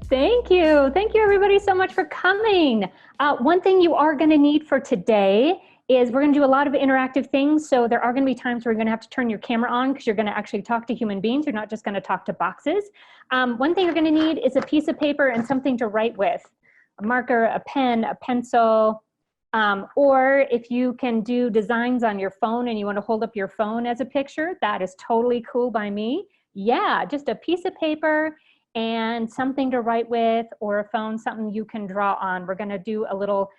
Thank you. Thank you everybody so much for coming. One thing you are going to need for today is we're going to do a lot of interactive things. So there are going to be times where you're going to have to turn your camera on because you're going to actually talk to human beings. You're not just going to talk to boxes. One thing you're going to need is a piece of paper and something to write with. A marker, a pen, a pencil, or if you can do designs on your phone and you want to hold up your phone as a picture, that is totally cool by me. Yeah, just a piece of paper and something to write with, or a phone, something you can draw on. We're gonna do a little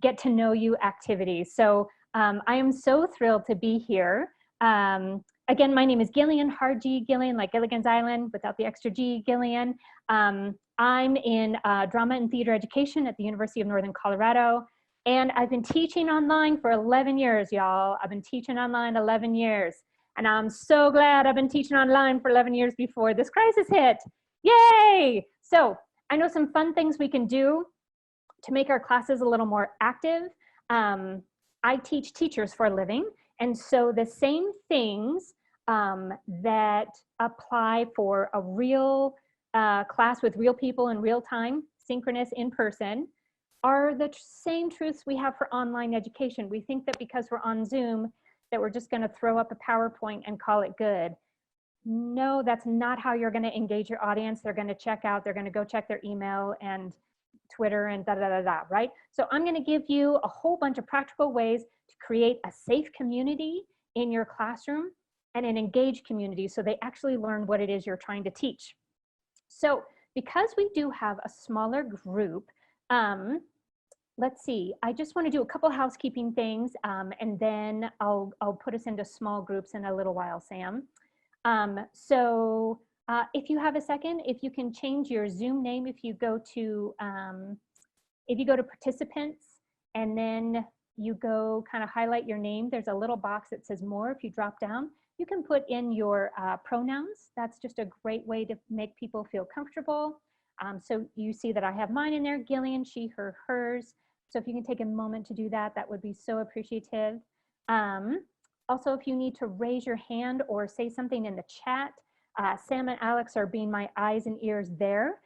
get to know you activity. So I am so thrilled to be here. Again, my name is Gillian, hard G, Gillian, like Gilligan's Island, without the extra G, Gillian. I'm in drama and theater education at the University of Northern Colorado. And I've been teaching online for 11 years, y'all. I've been teaching online 11 years. And I'm so glad I've been teaching online for 11 years before this crisis hit. Yay! So I know some fun things we can do to make our classes a little more active. I teach teachers for a living. And so the same things that apply for a real class with real people in real time, synchronous, in person, are the same truths we have for online education. We think that because we're on Zoom, that we're just going to throw up a PowerPoint and call it good. No, that's not how you're going to engage your audience. They're going to check out, they're going to go check their email and Twitter and da-da-da-da, right? So I'm going to give you a whole bunch of practical ways to create a safe community in your classroom and an engaged community so they actually learn what it is you're trying to teach. So because we do have a smaller group, let's see, I just want to do a couple housekeeping things and then I'll put us into small groups in a little while, Sam. If you have a second, if you can change your Zoom name, if you go to participants and then you go kind of highlight your name, there's a little box that says more. If you drop down, you can put in your pronouns. That's just a great way to make people feel comfortable. So you see that I have mine in there, Gillian, she, her, hers. So if you can take a moment to do that, that would be so appreciative. Also, if you need to raise your hand or say something in the chat, Sam and Alex are being my eyes and ears there.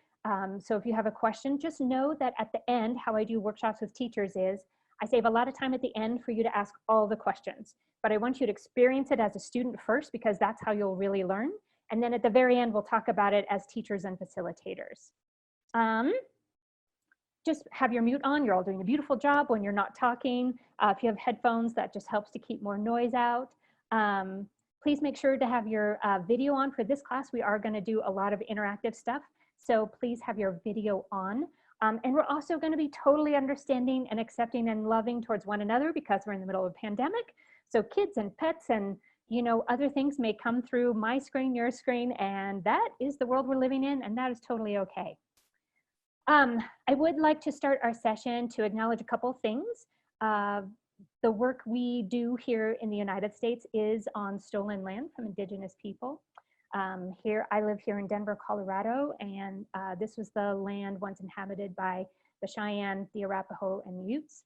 So if you have a question, just know that at the end, how I do workshops with teachers is, I save a lot of time at the end for you to ask all the questions. But I want you to experience it as a student first because that's how you'll really learn. And then at the very end, we'll talk about it as teachers and facilitators. Just have your mute on. You're all doing a beautiful job when you're not talking. If you have headphones, that just helps to keep more noise out. Please make sure to have your video on for this class. We are going to do a lot of interactive stuff. So please have your video on. And we're also going to be totally understanding and accepting and loving towards one another because we're in the middle of a pandemic. So kids and pets and other things may come through my screen, your screen, and that is the world we're living in, and that is totally okay. I would like to start our session to acknowledge a couple things. The work we do here in the United States is on stolen land from indigenous people. I live here in Denver, Colorado, and this was the land once inhabited by the Cheyenne, the Arapaho, and the Utes.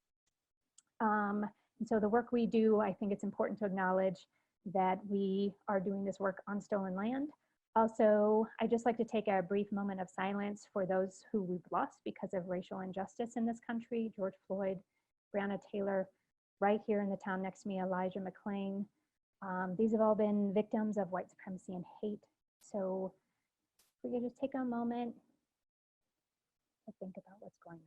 And so the work we do, I think it's important to acknowledge that we are doing this work on stolen land. Also, I'd just like to take a brief moment of silence for those who we've lost because of racial injustice in this country. George Floyd, Breonna Taylor, right here in the town next to me, Elijah McClain. These have all been victims of white supremacy and hate. So if we could just take a moment to think about what's going on.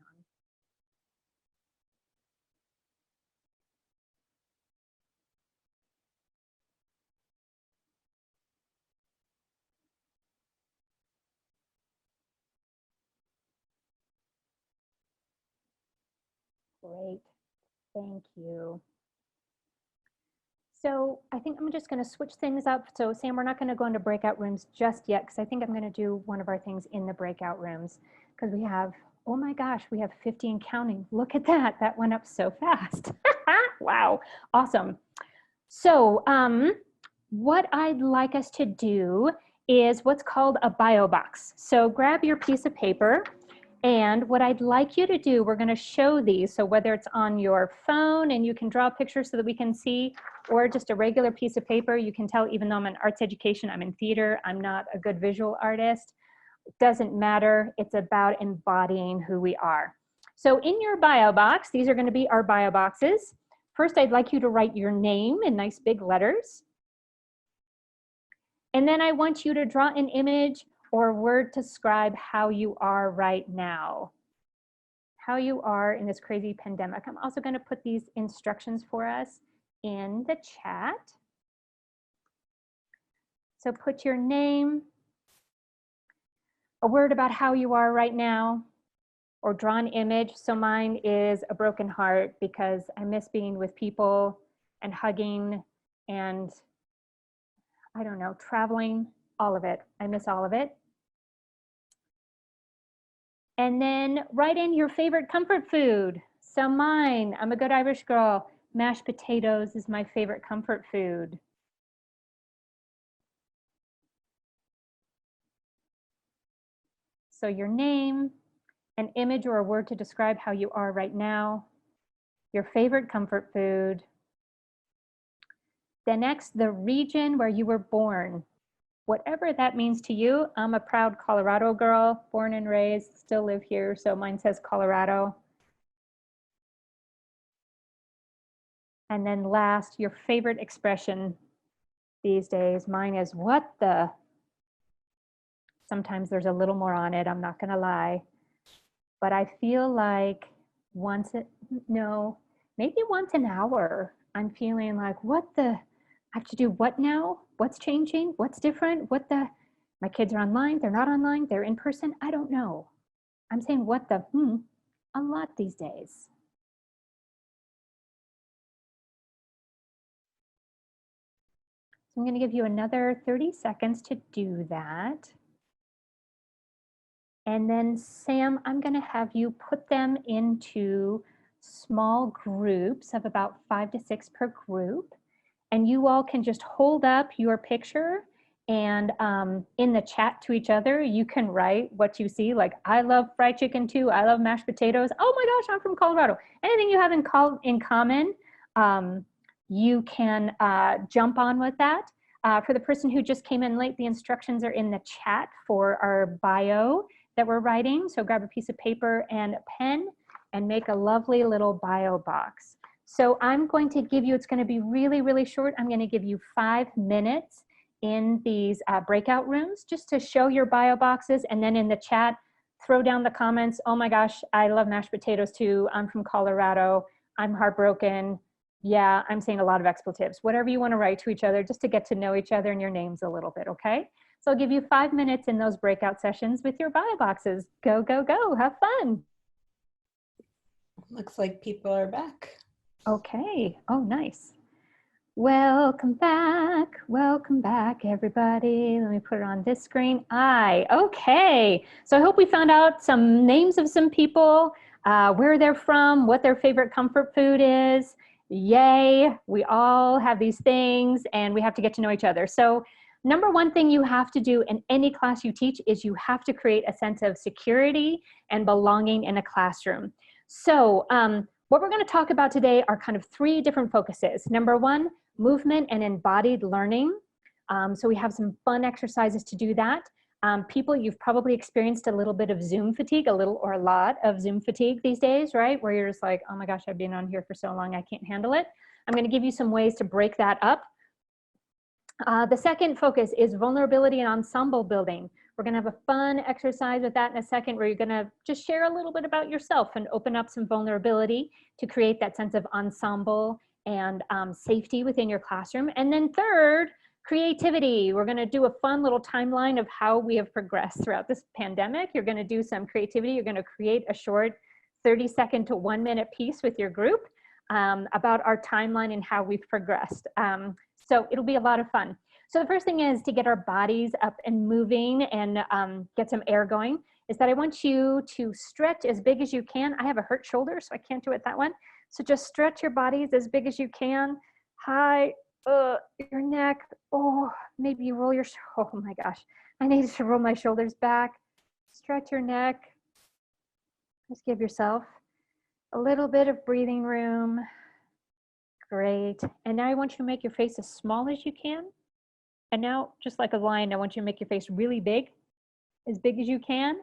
Great, thank you. So I think I'm just going to switch things up. So Sam, we're not going to go into breakout rooms just yet because I think I'm going to do one of our things in the breakout rooms because we have, oh my gosh, we have 50 and counting. Look at that, that went up so fast. Wow, awesome. So what I'd like us to do is what's called a bio box. So grab your piece of paper. And what I'd like you to do, we're going to show these. So whether it's on your phone and you can draw a picture so that we can see, or just a regular piece of paper, you can tell even though I'm in arts education, I'm in theater, I'm not a good visual artist. It doesn't matter. It's about embodying who we are. So in your bio box, these are going to be our bio boxes. First, I'd like you to write your name in nice big letters. And then I want you to draw an image or word to describe how you are right now. How you are in this crazy pandemic. I'm also going to put these instructions for us in the chat. So put your name, a word about how you are right now, or draw an image. So mine is a broken heart because I miss being with people and hugging and, I don't know, traveling, all of it. I miss all of it. And then write in your favorite comfort food. So mine, I'm a good Irish girl. Mashed potatoes is my favorite comfort food. So your name, an image or a word to describe how you are right now, your favorite comfort food. Then next, the region where you were born. Whatever that means to you. I'm a proud Colorado girl, born and raised, still live here, so mine says Colorado. And then last, your favorite expression these days. Mine is, what the? Sometimes there's a little more on it, I'm not gonna lie. But I feel like maybe once an hour, I'm feeling like, what the? I have to do what now? What's changing? What's different? What the? My kids are online, they're not online, they're in person, I don't know. I'm saying what the, a lot these days. So I'm gonna give you another 30 seconds to do that. And then Sam, I'm gonna have you put them into small groups of about 5 to 6 per group. And you all can just hold up your picture and in the chat to each other, you can write what you see, like, I love fried chicken too, I love mashed potatoes, oh my gosh, I'm from Colorado. Anything you have in common, you can jump on with that. For the person who just came in late, the instructions are in the chat for our bio that we're writing. So grab a piece of paper and a pen and make a lovely little bio box. So I'm going to give you, it's going to be really, really short. I'm going to give you 5 minutes in these breakout rooms just to show your bio boxes, and then in the chat, throw down the comments. Oh my gosh, I love mashed potatoes too. I'm from Colorado. I'm heartbroken. Yeah, I'm saying a lot of expletives. Whatever you want to write to each other just to get to know each other and your names a little bit, okay? So I'll give you 5 minutes in those breakout sessions with your bio boxes. Go, go, go. Have fun. Looks like people are back. Okay. Oh, nice. Welcome back, everybody. Let me put it on this screen. Okay. So I hope we found out some names of some people, where they're from, what their favorite comfort food is. Yay, we all have these things and we have to get to know each other. So number one thing you have to do in any class you teach is you have to create a sense of security and belonging in a classroom. So what we're going to talk about today are kind of 3 different focuses. Number one, movement and embodied learning. So we have some fun exercises to do that. People, you've probably experienced a little bit of Zoom fatigue, a little or a lot of Zoom fatigue these days, right? Where you're just like, oh my gosh, I've been on here for so long, I can't handle it. I'm going to give you some ways to break that up. The second focus is vulnerability and ensemble building. We're going to have a fun exercise with that in a second, where you're going to just share a little bit about yourself and open up some vulnerability to create that sense of ensemble and safety within your classroom. And then third, creativity. We're going to do a fun little timeline of how we have progressed throughout this pandemic. You're going to do some creativity. You're going to create a short 30-second to 1-minute piece with your group about our timeline and how we've progressed. So it'll be a lot of fun. So the first thing is to get our bodies up and moving and get some air going, is that I want you to stretch as big as you can. I have a hurt shoulder, so I can't do it that one. So just stretch your bodies as big as you can. High, your neck. Oh, maybe you roll your, oh my gosh. I need to roll my shoulders back. Stretch your neck. Just give yourself a little bit of breathing room. Great. And now I want you to make your face as small as you can. And now, just like a lion, I want you to make your face really big, as big as you can,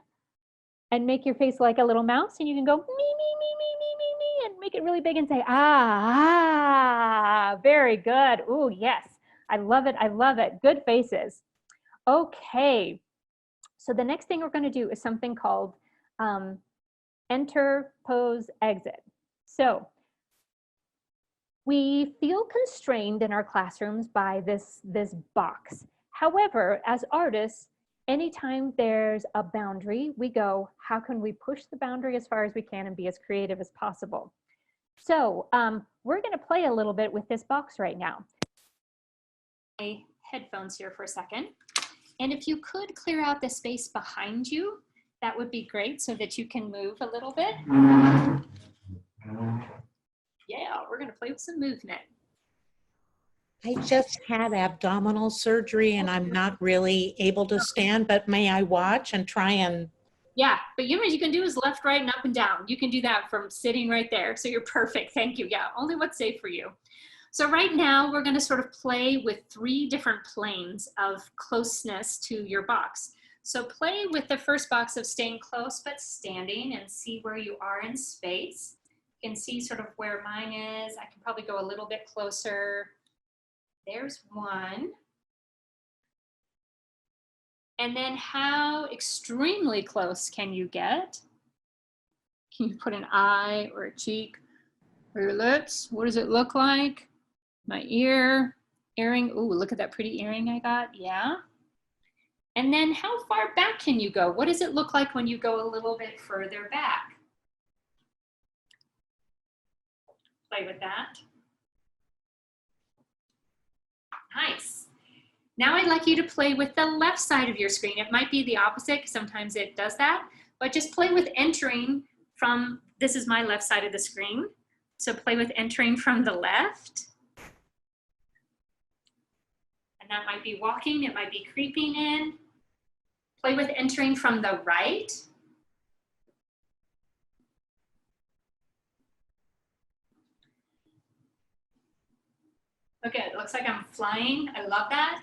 and make your face like a little mouse, and you can go me, me, me, me, me, me, me, and make it really big and say, ah, very good. Ooh, yes, I love it, I love it. Good faces. Okay, so the next thing we're gonna do is something called enter, pose, exit. So we feel constrained in our classrooms by this box. However, as artists, anytime there's a boundary, we go, how can we push the boundary as far as we can and be as creative as possible? So we're gonna play a little bit with this box right now. My headphones here for a second. And if you could clear out the space behind you, that would be great so that you can move a little bit. Yeah, we're gonna play with some movement. I just had abdominal surgery and I'm not really able to stand, but may I watch and try and... Yeah, but you know what you can do is left, right, and up and down. You can do that from sitting right there. So you're perfect, thank you. Yeah, only what's safe for you. So right now we're gonna sort of play with 3 different planes of closeness to your box. So play with the first box of staying close but standing and see where you are in space. You can see sort of where mine is. I can probably go a little bit closer. There's one. And then how extremely close can you get? Can you put an eye or a cheek or your lips? What does it look like? My earring. Ooh, look at that pretty earring I got. Yeah. And then how far back can you go? What does it look like when you go a little bit further back? Play with that. Nice. Now I'd like you to play with the left side of your screen. It might be the opposite, because sometimes it does that, but just play with entering from, this is my left side of the screen. So play with entering from the left. And that might be walking, it might be creeping in. Play with entering from the right. Okay, it looks like I'm flying. I love that.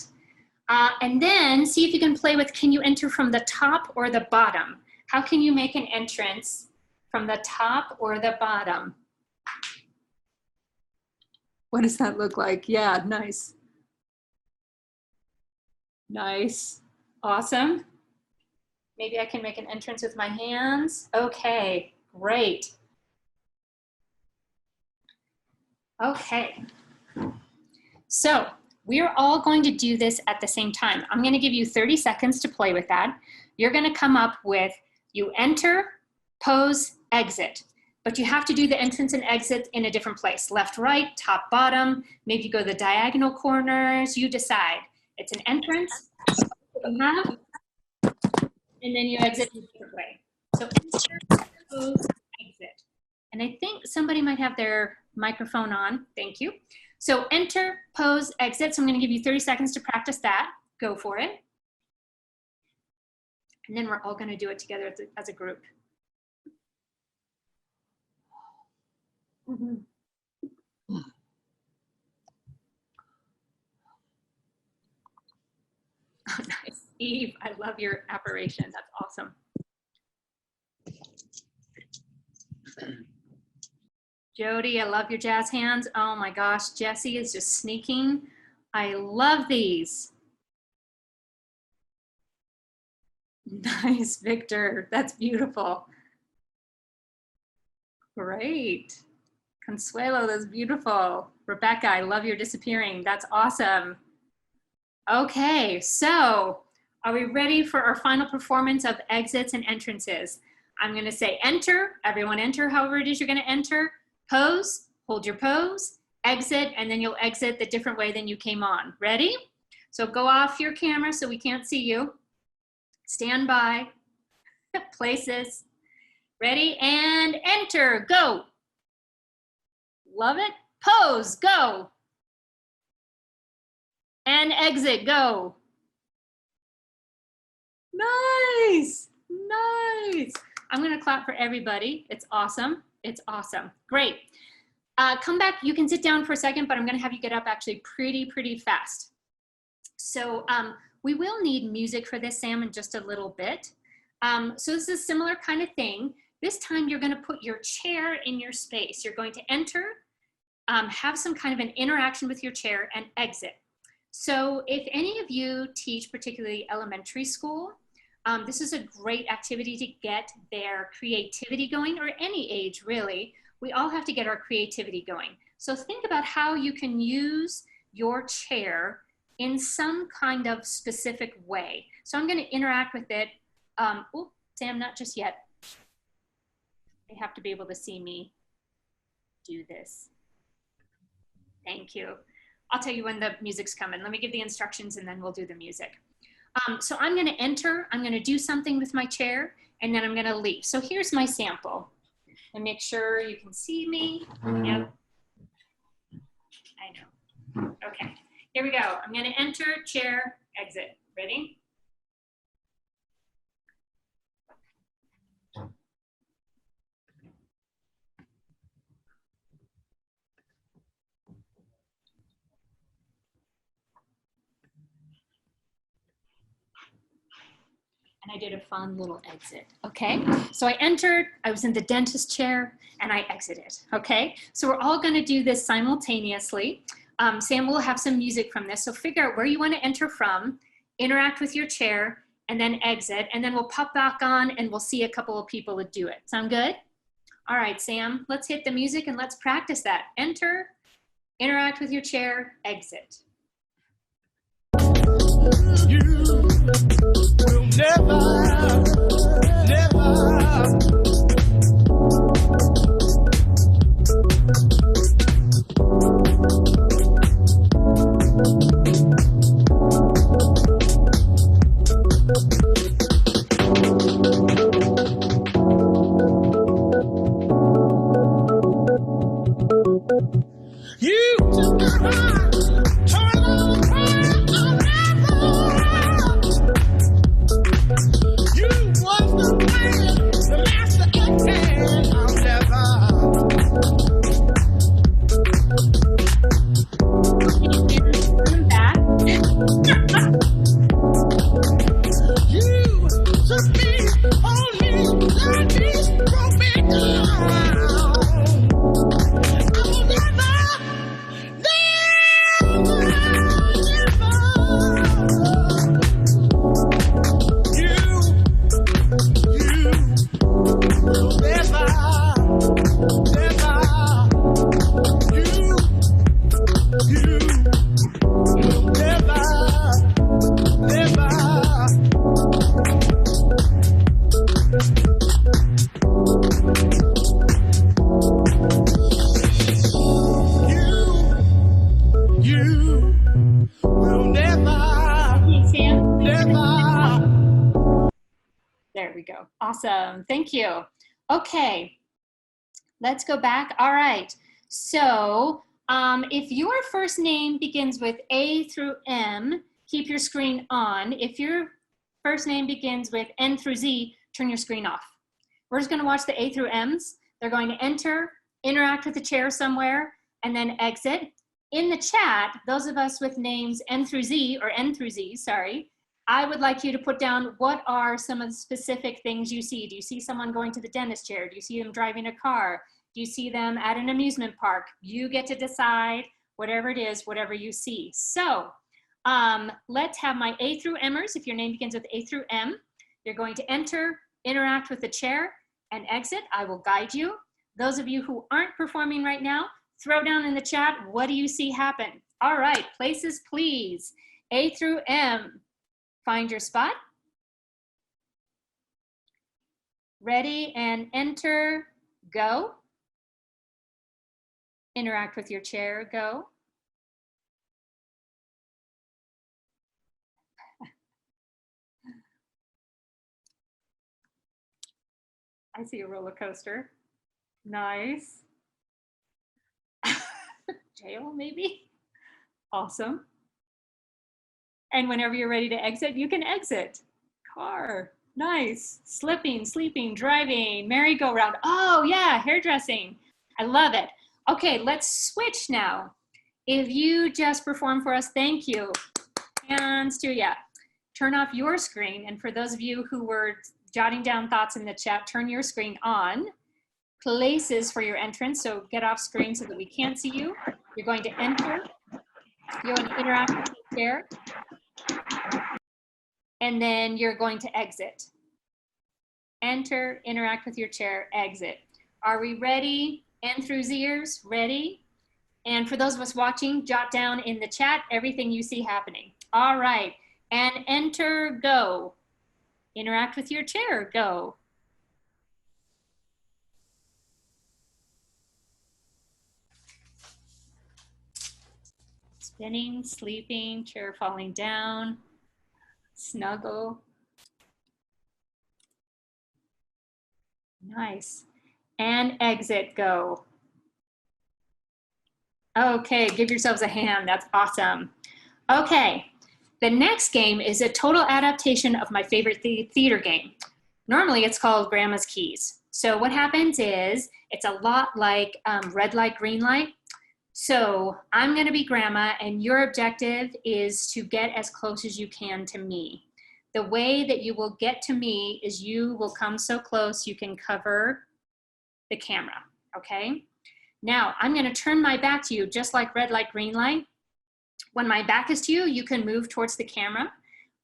And then see if you can play with, can you enter from the top or the bottom? How can you make an entrance from the top or the bottom? What does that look like? Yeah, nice. Nice, awesome. Maybe I can make an entrance with my hands. Okay, great. Okay. So we're all going to do this at the same time. I'm going to give you 30 seconds to play with that. You're going to come up with, you enter, pose, exit. But you have to do the entrance and exit in a different place. Left, right, top, bottom. Maybe you go the diagonal corners. You decide. It's an entrance, you have, and then you exit in a different way. So enter, pose, exit. And I think somebody might have their microphone on. Thank you. So enter, pose, exit. So I'm going to give you 30 seconds to practice that. Go for it. And then we're all going to do it together as a group. Mm-hmm. Oh, nice. Eve, I love your apparition. That's awesome. Jody, I love your jazz hands. Oh my gosh, Jessie is just sneaking. I love these. Nice, Victor. That's beautiful. Great. Consuelo, that's beautiful. Rebecca, I love your disappearing. That's awesome. Okay, so are we ready for our final performance of exits and entrances? I'm going to say enter. Everyone enter however it is you're going to enter. Pose, hold your pose, exit, and then you'll exit the different way than you came on. Ready? So go off your camera so we can't see you. Stand by. Places. Ready? And enter. Go. Love it. Pose. Go. And exit. Go. Nice. Nice. I'm going to clap for everybody. It's awesome. It's awesome. Great. Come back. You can sit down for a second, but I'm going to have you get up actually pretty fast. So We will need music for this, Sam, in just a little bit. So this is a similar kind of thing. This time you're going to put your chair in your space. You're going to enter, have some kind of an interaction with your chair, and exit. So if any of you teach particularly elementary school, this is a great activity to get their creativity going, or any age really. We all have to get our creativity going. So think about how you can use your chair in some kind of specific way. So I'm going to interact with it. Oh, Sam, not just yet. They have to be able to see me do this. Thank you. I'll tell you when the music's coming. Let me give the instructions and then we'll do the music. So I'm going to enter, I'm going to do something with my chair, and then I'm going to leave. So here's my sample. And make sure you can see me. Yep. I know. Okay, here we go. I'm going to enter, chair, exit. Ready? And I did a fun little exit, okay? So I entered, I was in the dentist chair, and I exited, okay? So we're all gonna do this simultaneously. Sam will have some music from this, so figure out where you wanna enter from, interact with your chair, and then exit, and then we'll pop back on and we'll see a couple of people that do it. Sound good? All right, Sam, let's hit the music and let's practice that. Enter, interact with your chair, exit. You will never, never. You just turn on the you was the man, the master and I'll Come back. You took me, hold me, love me, broke me down. I will never, There we go. Awesome. Thank you. Okay. Let's go back. All right. So if your first name begins with A through M, keep your screen on. If your first name begins with N through Z, turn your screen off. We're just going to watch the A through M's. They're going to enter, interact with the chair somewhere, and then exit. In the chat, those of us with names N through Z, or N through Z, sorry, I would like you to put down what are some of the specific things you see. Do you see someone going to the dentist chair? Do you see them driving a car? Do you see them at an amusement park? You get to decide whatever it is, whatever you see. So let's have my A through Mers. If your name begins with A through M, you're going to enter, interact with the chair, and exit. I will guide you. Those of you who aren't performing right now, throw down in the chat, what do you see happen? All right, places please. A through M. Find your spot. Ready and enter, go. Interact with your chair, go. I see a roller coaster. Nice. Jail, maybe? Awesome. And whenever you're ready to exit, you can exit. Car, nice. Slipping, sleeping, driving, merry-go-round. Oh yeah, hairdressing. I love it. Okay, let's switch now. If you just perform for us, thank you. Hands to, yeah. turn off your screen. And for those of you who were jotting down thoughts in the chat, turn your screen on. Places for your entrance, so get off screen so that we can't see you. You're going to enter. You're going to interact with the chair. And then you're going to exit. Enter, interact with your chair, exit. Are we ready? In through ears, ready? And for those of us watching, jot down in the chat everything you see happening. All right, and enter, go. Interact with your chair, go. Spinning, sleeping, chair falling down, snuggle. Nice. And exit, go. Okay, give yourselves a hand. That's awesome. Okay, the next game is a total adaptation of my favorite theater game. Normally it's called Grandma's Keys. So what happens is it's a lot like red light, green light. So I'm gonna be Grandma and your objective is to get as close as you can to me. The way that you will get to me is you will come so close you can cover the camera, okay? Now, I'm gonna turn my back to you just like red light, green light. When my back is to you, you can move towards the camera.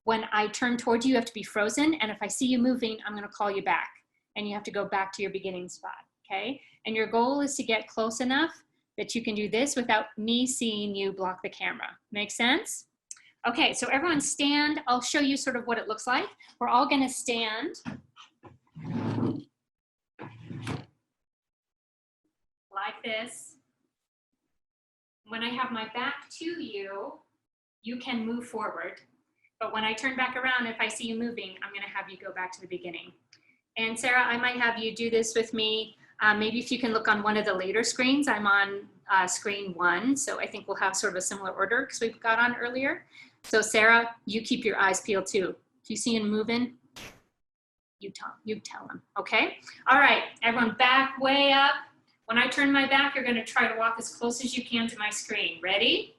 When I turn towards you, you have to be frozen. And if I see you moving, I'm gonna call you back. And you have to go back to your beginning spot, okay? And your goal is to get close enough that you can do this without me seeing you block the camera. Make sense? Okay, so everyone stand. I'll show you sort of what it looks like. We're all gonna stand. Like this. When I have my back to you, you can move forward. But when I turn back around, if I see you moving, I'm gonna have you go back to the beginning. And Sarah, I might have you do this with me. Maybe if you can look on one of the later screens. I'm on screen 1, so I think we'll have sort of a similar order because we've got on earlier. So Sarah, you keep your eyes peeled too. If you see him moving, you tell him, okay? All right, everyone back way up. When I turn my back, you're gonna try to walk as close as you can to my screen. Ready?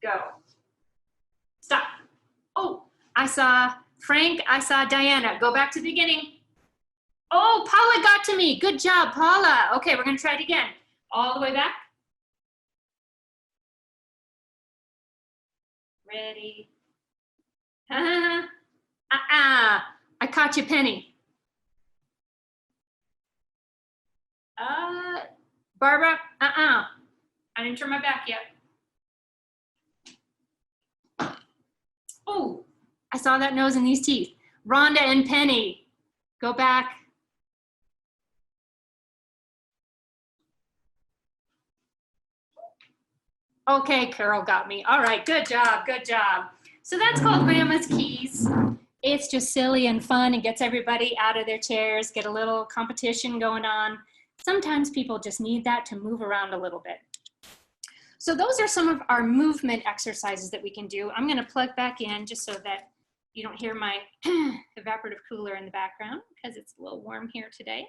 Go. Stop. Oh, I saw Frank, I saw Diana. Go back to the beginning. Oh, Paula got to me. Good job, Paula. Okay, we're gonna try it again. All the way back. Ready? I caught you, Penny. Barbara, I didn't turn my back yet. Oh, I saw that nose and these teeth. Rhonda and Penny, go back. Okay, Carol got me. All right, good job, good job. So that's called Grandma's Keys. It's just silly and fun and gets everybody out of their chairs, get a little competition going on. Sometimes people just need that to move around a little bit. So those are some of our movement exercises that we can do. I'm gonna plug back in just so that you don't hear my evaporative cooler in the background because it's a little warm here today.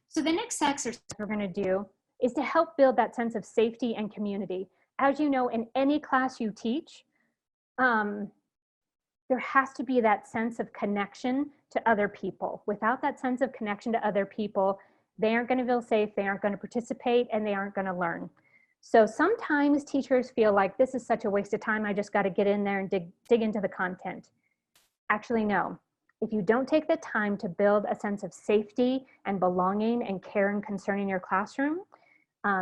So the next exercise we're gonna do is to help build that sense of safety and community. As you know, in any class you teach, there has to be that sense of connection to other people. Without that sense of connection to other people, they aren't gonna feel safe, they aren't gonna participate, and they aren't gonna learn. So sometimes teachers feel like this is such a waste of time, I just gotta get in there and dig into the content. Actually, no. If you don't take the time to build a sense of safety and belonging and care and concern in your classroom,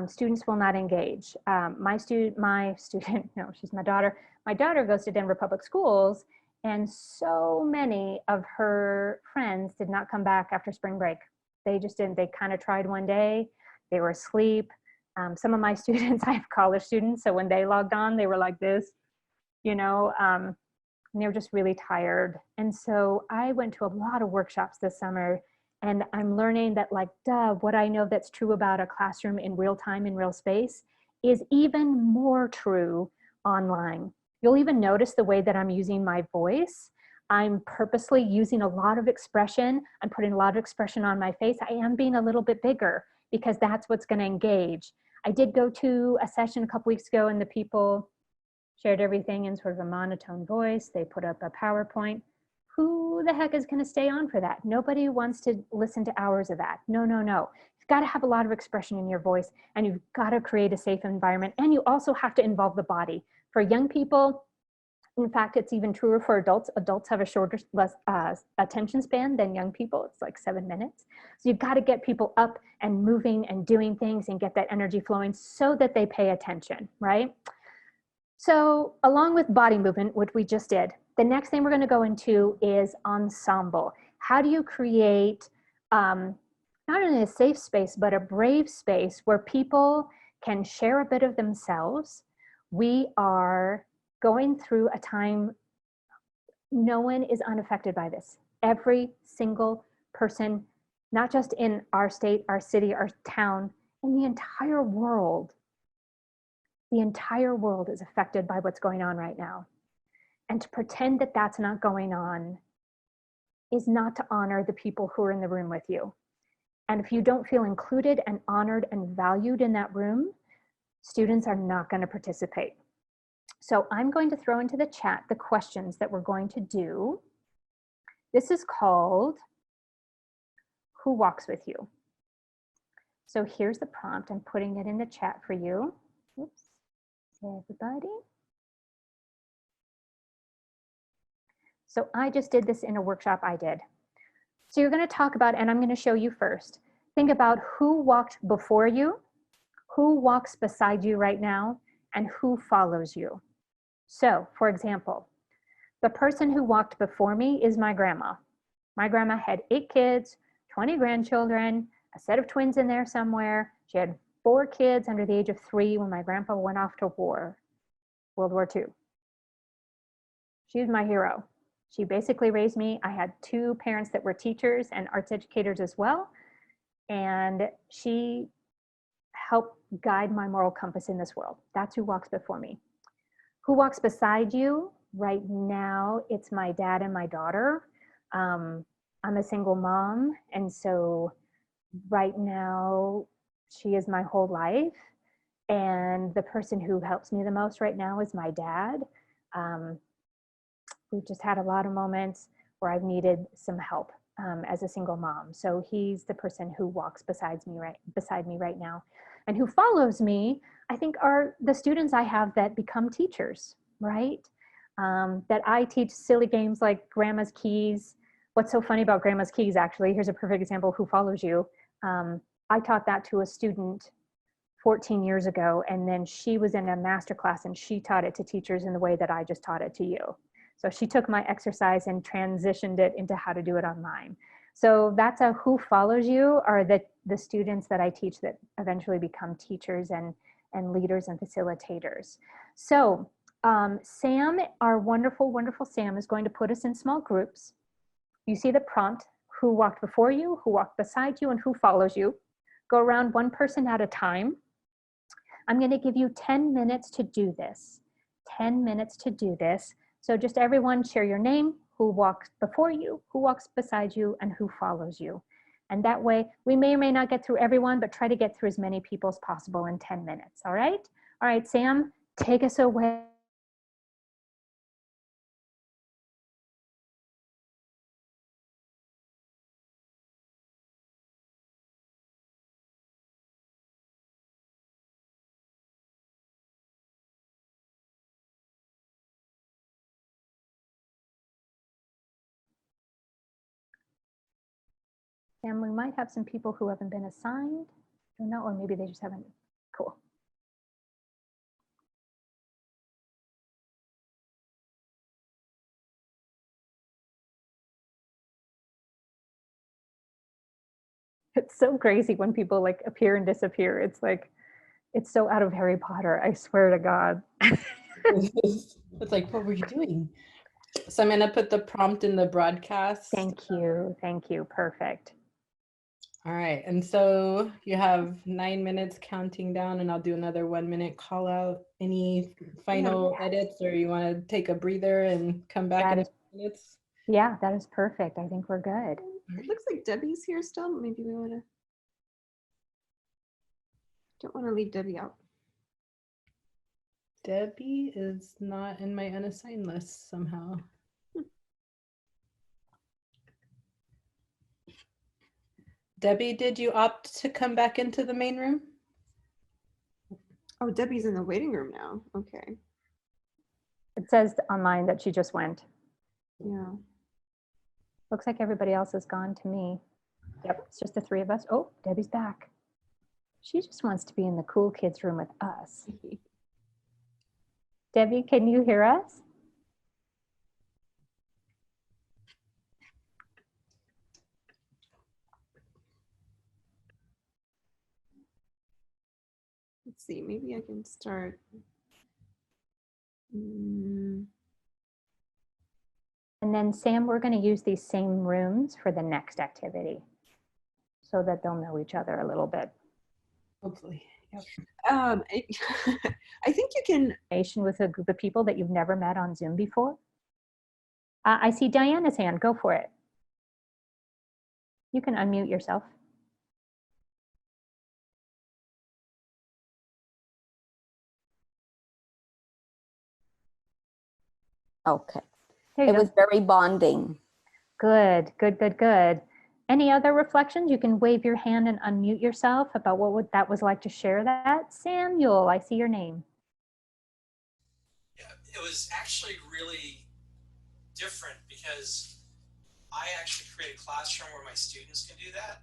students will not engage. My student, no, she's my daughter. My daughter goes to Denver Public Schools, and so many of her friends did not come back after spring break. They just didn't. They kind of tried one day, they were asleep. Some of my students, I have college students, so when they logged on, they were like this, you know, and they were just really tired. And so I went to a lot of workshops this summer, and I'm learning that, like, what I know that's true about a classroom in real time, in real space, is even more true online. You'll even notice the way that I'm using my voice. I'm purposely using a lot of expression. I'm putting a lot of expression on my face. I am being a little bit bigger because that's what's gonna engage. I did go to a session a couple weeks ago, and the people shared everything in sort of a monotone voice. They put up a PowerPoint. Who the heck is going to stay on for that? Nobody wants to listen to hours of that. No, no, no. You've got to have a lot of expression in your voice, and you've got to create a safe environment, and you also have to involve the body. For young people, in fact, it's even truer for adults. Adults have a shorter, less attention span than young people. It's like 7 minutes. So you've got to get people up and moving and doing things and get that energy flowing so that they pay attention, right? So along with body movement, which we just did, the next thing we're going to go into is ensemble. How do you create not only a safe space, but a brave space where people can share a bit of themselves? We are going through a time, no one is unaffected by this. Every single person, not just in our state, our city, our town, in the entire world is affected by what's going on right now. And to pretend that that's not going on is not to honor the people who are in the room with you. And if you don't feel included and honored and valued in that room, students are not going to participate. So I'm going to throw into the chat the questions that we're going to do. This is called Who Walks With You? So here's the prompt. I'm putting it in the chat for you. Oops. Everybody. So I just did this in a workshop I did. So you're going to talk about, and I'm going to show you first. Think about who walked before you, who walks beside you right now, and who follows you. So, for example, the person who walked before me is my grandma. My grandma had 8 kids, 20 grandchildren, a set of twins in there somewhere. She had 4 kids under the age of 3 when my grandpa went off to war, World War II. She was my hero. She basically raised me. I had 2 parents that were teachers and arts educators as well. And she helped guide my moral compass in this world. That's who walks before me. Who walks beside you? Right now, it's my dad and my daughter. I'm a single mom. And so right now, she is my whole life. And the person who helps me the most right now is my dad. We've just had a lot of moments where I've needed some help as a single mom. So he's the person who walks beside me right now. And who follows me, I think, are the students I have that become teachers, right? That I teach silly games like Grandma's Keys. What's so funny about Grandma's Keys, actually, here's a perfect example of who follows you. I taught that to a student 14 years ago, and then she was in a master class and she taught it to teachers in the way that I just taught it to you. So she took my exercise and transitioned it into how to do it online. So that's a who follows you are the students that I teach that eventually become teachers and leaders and facilitators. So Sam, our wonderful, wonderful Sam, is going to put us in small groups. You see the prompt, who walked before you, who walked beside you, and who follows you. Go around one person at a time. I'm going to give you 10 minutes to do this. 10 minutes to do this. So just everyone share your name, who walks before you, who walks beside you, and who follows you. And that way, we may or may not get through everyone, but try to get through as many people as possible in 10 minutes, all right? All right, Sam, take us away. And we might have some people who haven't been assigned. I don't know, or maybe they just haven't. Cool. It's so crazy when people like appear and disappear. It's like, it's so out of Harry Potter, I swear to God. It's like, what were you doing? So I'm going to put the prompt in the broadcast. Thank you, perfect. All right, and so you have 9 minutes counting down, and I'll do another 1 minute call out. Any final edits, or you want to take a breather and come back in a few minutes? Yeah, that is perfect. I think we're good. It looks like Debbie's here still. Maybe we want to. Don't want to leave Debbie out. Debbie is not in my unassigned list somehow. Debbie, did you opt to come back into the main room? Oh, Debbie's in the waiting room now. Okay. It says on mine that she just went. Yeah. Looks like everybody else is gone to me. Yep, it's just the three of us. Oh, Debbie's back. She just wants to be in the cool kids room with us. Debbie, can you hear us? Let's see. Maybe I can start. And then Sam, we're going to use these same rooms for the next activity so that they'll know each other a little bit. Hopefully. Yep. I think you can. With a group of people that you've never met on Zoom before. I see Diana's hand. Go for it. You can unmute yourself. Okay. There you It go. was very bonding. Good, good, good, good. Any other reflections? You can wave your hand and unmute yourself about what that was like to share that. Samuel, I see your name. Yeah, it was actually really different because I actually create a classroom where my students can do that,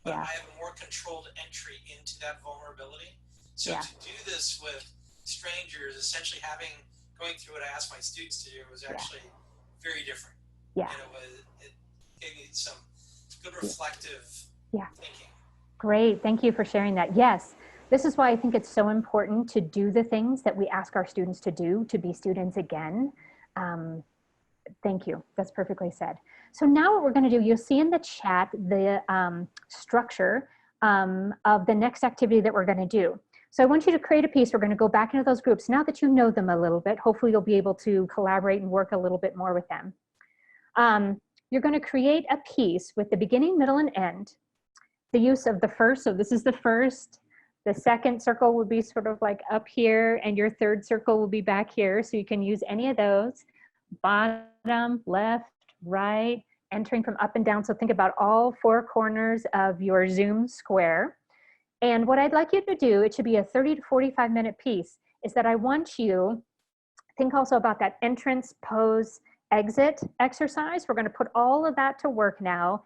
but Yeah. I have a more controlled entry into that vulnerability. So Yeah. to do this with strangers, essentially going through what I asked my students to do was actually very different. Yeah. And it gave me some good reflective thinking. Great, thank you for sharing that. Yes, this is why I think it's so important to do the things that we ask our students to do, to be students again. Thank you, that's perfectly said. So now what we're gonna do, you'll see in the chat the structure of the next activity that we're gonna do. So I want you to create a piece. We're gonna go back into those groups. Now that you know them a little bit, hopefully you'll be able to collaborate and work a little bit more with them. You're gonna create a piece with the beginning, middle, and end. The use of the first, so this is the first, the second circle will be sort of like up here, and your third circle will be back here, so you can use any of those. Bottom, left, right, entering from up and down, so think about all four corners of your Zoom square. And what I'd like you to do, it should be a 30 to 45 minute piece, is that I want you, think also about that entrance, pose, exit exercise. We're gonna put all of that to work now,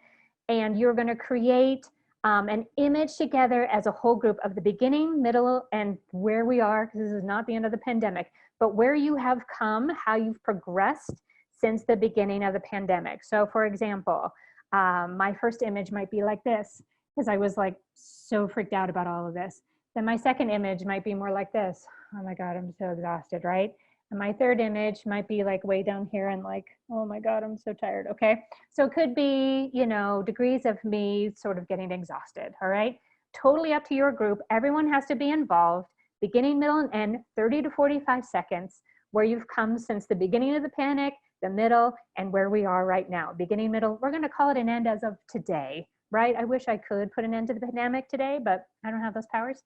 and you're gonna create an image together as a whole group of the beginning, middle, and where we are, because this is not the end of the pandemic, but where you have come, how you've progressed since the beginning of the pandemic. So for example, my first image might be like this, because I was like so freaked out about all of this. Then my second image might be more like this. Oh my God, I'm so exhausted, right? And my third image might be like way down here and like, oh my God, I'm so tired, okay? So it could be, you know, degrees of me sort of getting exhausted, all right? Totally up to your group. Everyone has to be involved, beginning, middle, and end, 30 to 45 seconds, where you've come since the beginning of the panic, the middle, and where we are right now. Beginning, middle, we're gonna call it an end as of today, right? I wish I could put an end to the pandemic today, but I don't have those powers.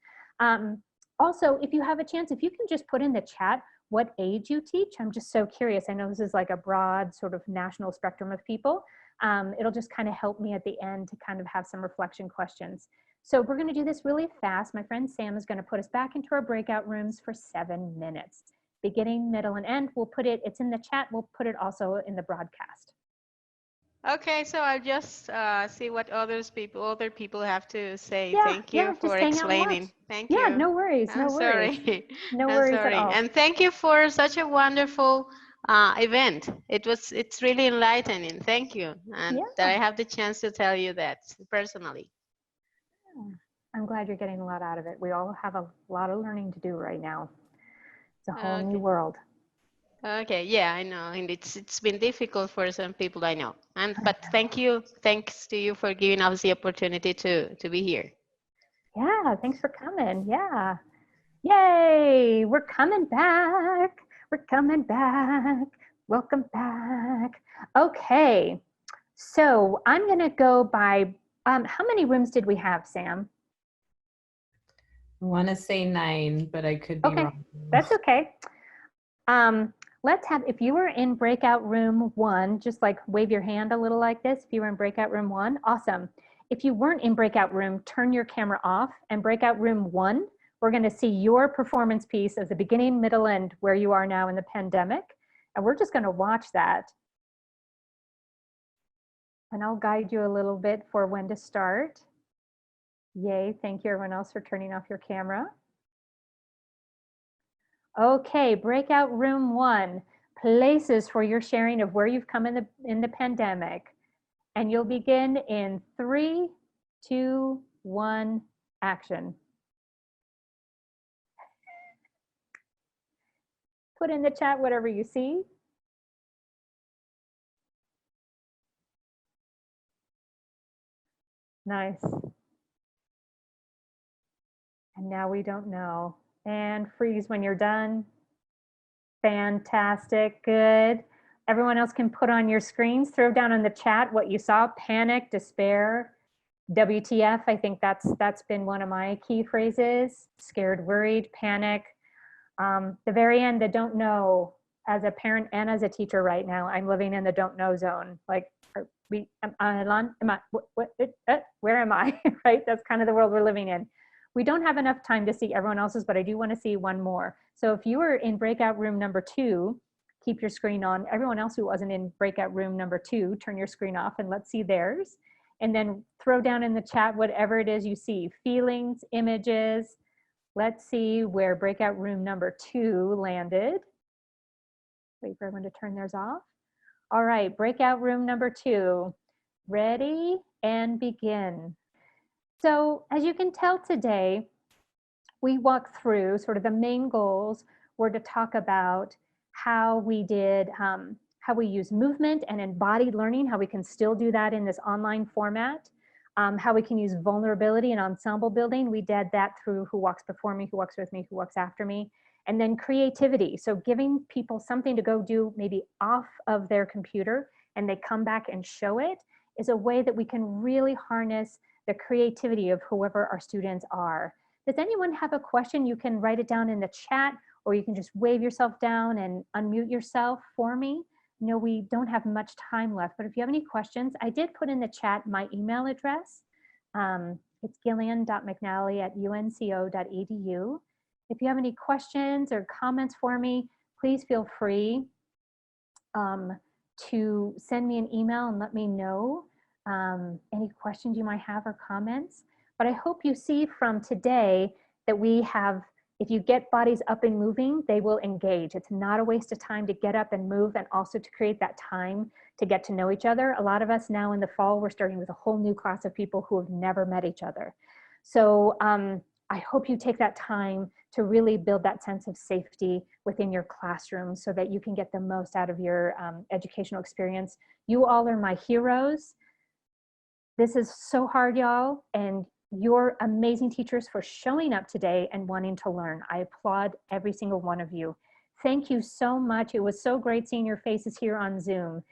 Also, if you have a chance, if you can just put in the chat what age you teach, I'm just so curious. I know this is like a broad sort of national spectrum of people. It'll just kind of help me at the end to kind of have some reflection questions. So we're gonna do this really fast. My friend Sam is gonna put us back into our breakout rooms for 7 minutes. Beginning, middle, and end, we'll put it, it's in the chat, we'll put it also in the broadcast. Okay, so I'll just see what other people have to say. Yeah, Thank you just for hang out and explaining. watch. Thank Yeah, you. no worries, no I'm worries. sorry. No I'm worries sorry. at all. And thank you for such a wonderful event. It's really enlightening. Thank you. And that I have the chance to tell you that personally. Yeah. I'm glad you're getting a lot out of it. We all have a lot of learning to do right now. It's a whole new world. Okay, yeah, I know, and it's been difficult for some people, I know. But thanks to you for giving us the opportunity to be here. Yeah, thanks for coming. Yeah, yay! We're coming back. We're coming back. Welcome back. Okay, so I'm gonna go by. How many rooms did we have, Sam? I want to say 9, but I could be Okay, wrong. that's okay. Let's have, if you were in breakout room 1, just like wave your hand a little like this. If you were in breakout room 1, awesome. If you weren't in breakout room, turn your camera off, and breakout room 1, we're going to see your performance piece of the beginning, middle, end, where you are now in the pandemic. And we're just going to watch that. And I'll guide you a little bit for when to start. Yay, thank you everyone else for turning off your camera. Okay, breakout room 1, places for your sharing of where you've come in the pandemic. And you'll begin in 3, 2, 1, action. Put in the chat whatever you see. Nice. And now we don't know. And freeze when you're done. Fantastic, good. Everyone else can put on your screens, throw down in the chat what you saw, panic, despair, WTF, I think that's been one of my key phrases, scared, worried, panic. The very end, the don't know. As a parent and as a teacher right now, I'm living in the don't know zone. Like, where am I, right? That's kind of the world we're living in. We don't have enough time to see everyone else's, but I do want to see one more. So if you were in breakout room number 2, keep your screen on. Everyone else who wasn't in breakout room number 2, turn your screen off and let's see theirs. And then throw down in the chat whatever it is you see, feelings, images. Let's see where breakout room number 2 landed. Wait for everyone to turn theirs off. All right, breakout room number 2. Ready and begin. So as you can tell today, we walked through sort of the main goals were to talk about how we did, how we use movement and embodied learning, how we can still do that in this online format, how we can use vulnerability and ensemble building. We did that through Who Walks Before Me, Who Walks With Me, Who Walks After Me, and then creativity. So giving people something to go do maybe off of their computer and they come back and show it is a way that we can really harness the creativity of whoever our students are. Does anyone have a question? You can write it down in the chat, or you can just wave yourself down and unmute yourself for me. No, we don't have much time left, but if you have any questions, I did put in the chat my email address. It's gillian.mcnally@unco.edu. If you have any questions or comments for me, please feel free to send me an email and let me know any questions you might have or comments. But I hope you see from today that we have, if you get bodies up and moving, they will engage. It's not a waste of time to get up and move, and also to create that time to get to know each other. A lot of us now in the fall, we're starting with a whole new class of people who have never met each other. So I hope you take that time to really build that sense of safety within your classroom so that you can get the most out of your educational experience. You all are my heroes. This is so hard, y'all, and you're amazing teachers for showing up today and wanting to learn. I applaud every single one of you. Thank you so much. It was so great seeing your faces here on Zoom.